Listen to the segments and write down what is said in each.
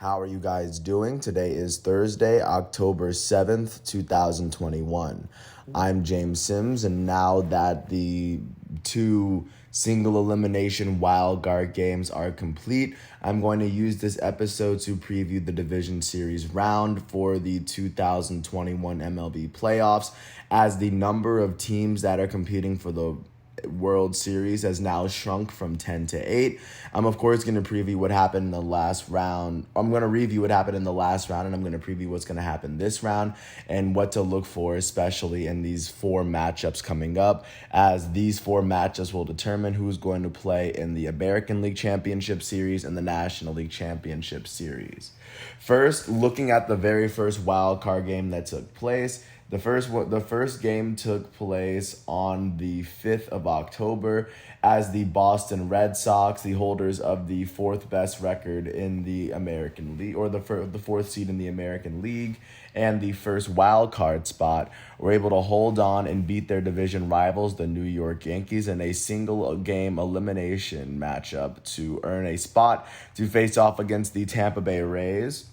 How are you guys doing? Today is Thursday, October 7th, 2021. I'm James Sims, and now that the two single elimination wild card games are complete, I'm going to use this episode to preview the division series round for the 2021 MLB playoffs, as the number of teams that are competing for the World Series has now shrunk from 10 to 8. I'm, of course, going to preview what happened in the last round. I'm going to review what happened in the last round, and I'm going to preview what's going to happen this round and what to look for, especially in these four matchups coming up, as these four matchups will determine who's going to play in the American League Championship Series and the National League Championship Series. First, looking at the very first wild card game that took place, the first game took place on the 5th of October as the Boston Red Sox, the holders of the fourth best record in the American League, or the fourth seed in the American League, and the first wild card spot, were able to hold on and beat their division rivals, the New York Yankees, in a single game elimination matchup to earn a spot to face off against the Tampa Bay Rays.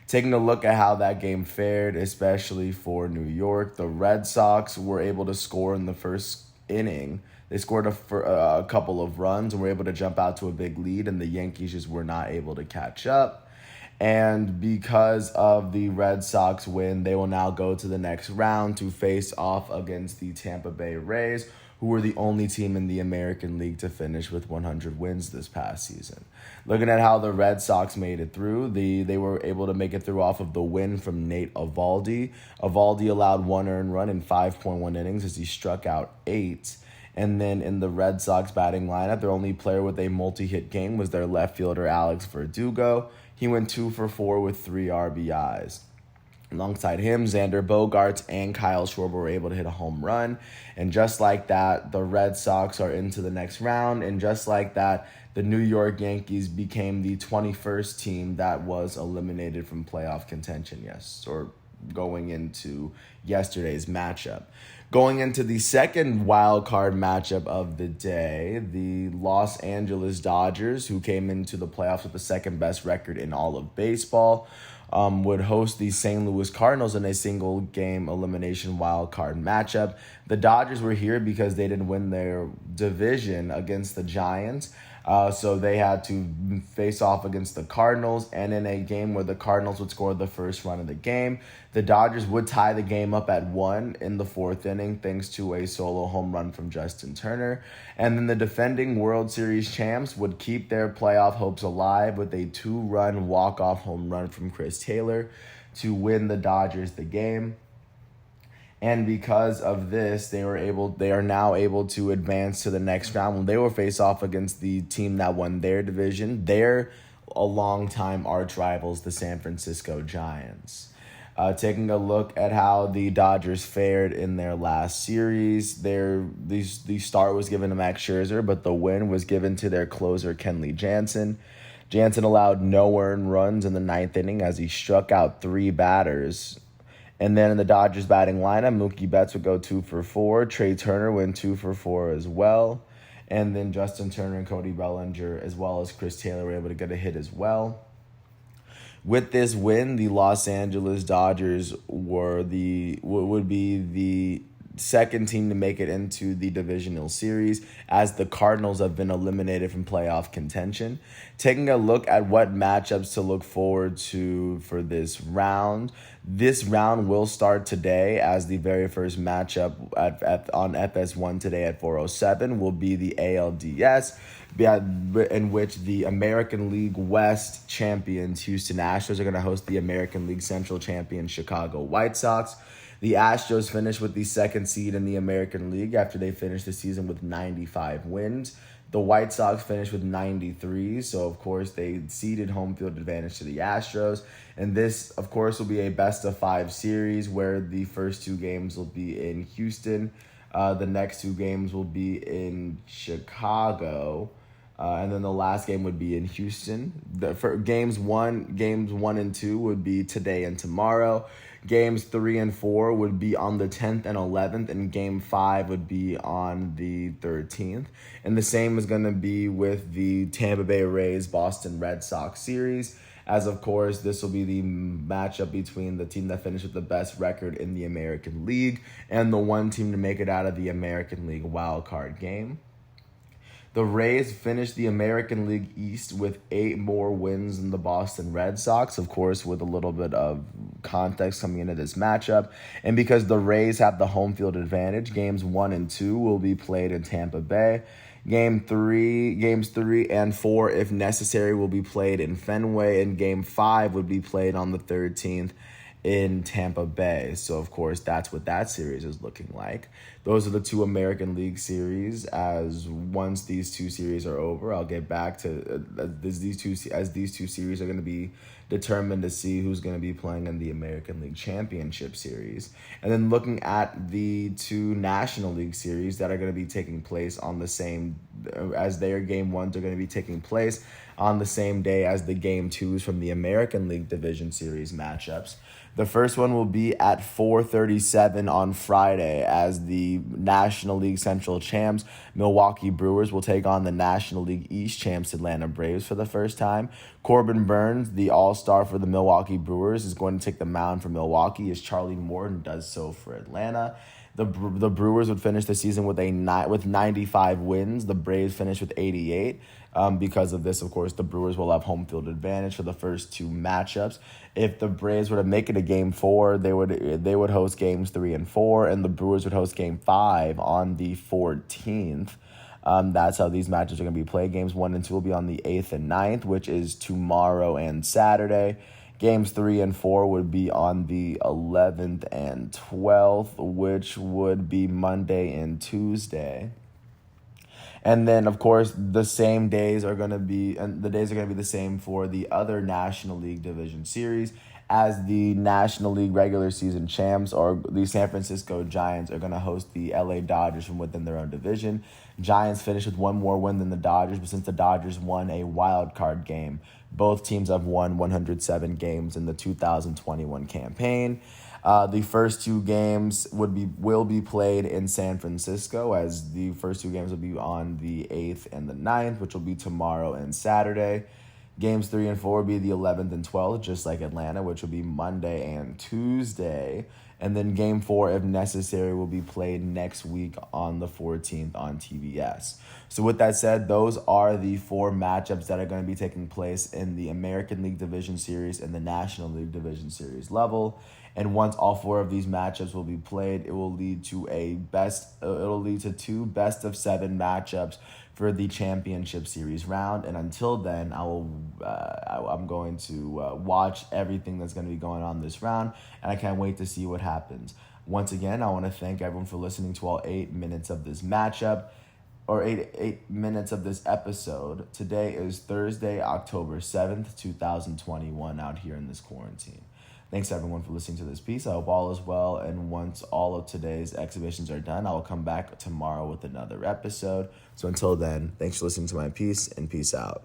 Taking a look at how that game fared, especially for New York, the Red Sox were able to score in the first inning. They scored a couple of runs and were able to jump out to a big lead, and the Yankees just were not able to catch up. And because of the Red Sox win, they will now go to the next round to face off against the Tampa Bay Rays, who were the only team in the American League to finish with 100 wins this past season. Looking at how the Red Sox made it through, they were able to make it through off of the win from Nate Eovaldi. Eovaldi allowed one earned run in 5.1 innings as he struck out 8. And then in the Red Sox batting lineup, their only player with a multi-hit game was their left fielder, Alex Verdugo. He went 2 for 4 with 3 RBIs. Alongside him, Xander Bogaerts and Kyle Schwarber were able to hit a home run. And just like that, the Red Sox are into the next round. And just like that, the New York Yankees became the 21st team that was eliminated from playoff contention, going into yesterday's matchup. Going into the second wild card matchup of the day, the Los Angeles Dodgers, who came into the playoffs with the second best record in all of baseball, would host the St. Louis Cardinals in a single game elimination wild card matchup. The Dodgers were here because they didn't win their division against the Giants. So they had to face off against the Cardinals, and in a game where the Cardinals would score the first run of the game, the Dodgers would tie the game up at 1 in the fourth inning thanks to a solo home run from Justin Turner. And then the defending World Series champs would keep their playoff hopes alive with a 2-run walk-off home run from Chris Taylor to win the Dodgers the game. And because of this, they are now able to advance to the next round when they will face off against the team that won their division. They're a longtime arch rivals, the San Francisco Giants. Taking a look at how the Dodgers fared in their last series, the start was given to Max Scherzer, but the win was given to their closer, Kenley Jansen. Jansen allowed no earned runs in the ninth inning as he struck out 3 batters. And then in the Dodgers batting lineup, Mookie Betts would go 2 for 4. Trey Turner went 2 for 4 as well. And then Justin Turner and Cody Bellinger, as well as Chris Taylor, were able to get a hit as well. With this win, the Los Angeles Dodgers would be the second team to make it into the divisional series, as the Cardinals have been eliminated from playoff contention. Taking a look at what matchups to look forward to for this round. This round will start today, as the very first matchup on FS1 today at 4:07 will be the ALDS, in which the American League West champions Houston Astros are going to host the American League Central champions Chicago White Sox. The Astros finished with the second seed in the American League after they finished the season with 95 wins. The White Sox finished with 93, so of course they ceded home field advantage to the Astros. And this, of course, will be a best-of-5 series where the first 2 games will be in Houston. The next 2 games will be in Chicago. And then the last game would be in Houston. For games 1 and 2 would be today and tomorrow. Games 3 and 4 would be on the 10th and 11th, and Game 5 would be on the 13th. And the same is going to be with the Tampa Bay Rays Boston Red Sox series, as of course this will be the matchup between the team that finished with the best record in the American League and the one team to make it out of the American League wild card game. The Rays finished the American League East with 8 more wins than the Boston Red Sox, of course, with a little bit of context coming into this matchup. And because the Rays have the home field advantage, games 1 and 2 will be played in Tampa Bay. Games 3 and 4, if necessary, will be played in Fenway, and Game 5 would be played on the 13th in Tampa Bay. So, of course, that's what that series is looking like. Those are the 2 American League series. As once these 2 series are over, I'll get back to these two series are going to be determined to see who's going to be playing in the American League Championship Series. And then looking at the 2 National League series that are going to be taking place on the same, as their Game 1s are going to be taking place on the same day as the Game 2s from the American League Division Series matchups. The first one will be at 4:37 on Friday as the National League Central champs, Milwaukee Brewers, will take on the National League East champs, Atlanta Braves, for the first time. Corbin Burns, the all-star for the Milwaukee Brewers, is going to take the mound for Milwaukee as Charlie Morton does so for Atlanta. The Brewers would finish the season with 95 wins. The Braves finished with 88. Because of this, of course, the Brewers will have home field advantage for the first 2 matchups. If the Braves were to make it a Game 4, they would host Games 3 and 4, and the Brewers would host Game 5 on the 14th. That's how these matches are going to be played. Games 1 and 2 will be on the 8th and 9th, which is tomorrow and Saturday. Games 3 and 4 would be on the 11th and 12th, which would be Monday and Tuesday. And then, of course, the days are going to be the same for the other National League Division Series, as the National League regular season champs, or the San Francisco Giants, are going to host the LA Dodgers from within their own division. Giants finished with 1 more win than the Dodgers, but since the Dodgers won a wild card game, both teams have won 107 games in the 2021 campaign. The first 2 games will be played in San Francisco, as the first 2 games will be on the 8th and the 9th, which will be tomorrow and Saturday. Games 3 and 4 will be the 11th and 12th, just like Atlanta, which will be Monday and Tuesday. And then Game 4, if necessary, will be played next week on the 14th on TBS. So with that said, those are the 4 matchups that are going to be taking place in the American League Division Series and the National League Division Series level. And once all 4 of these matchups will be played, it will lead to 2 best of 7 matchups for the championship series round. And until then, I'm going to watch everything that's going to be going on this round, and I can't wait to see what happens. Once again, I want to thank everyone for listening to all 8 minutes of this matchup, or 8 minutes of this episode. Today is Thursday, October 7th, 2021, out here in this quarantine. Thanks everyone for listening to this piece. I hope all is well, and once all of today's exhibitions are done, I will come back tomorrow with another episode. So until then, thanks for listening to my piece, and peace out.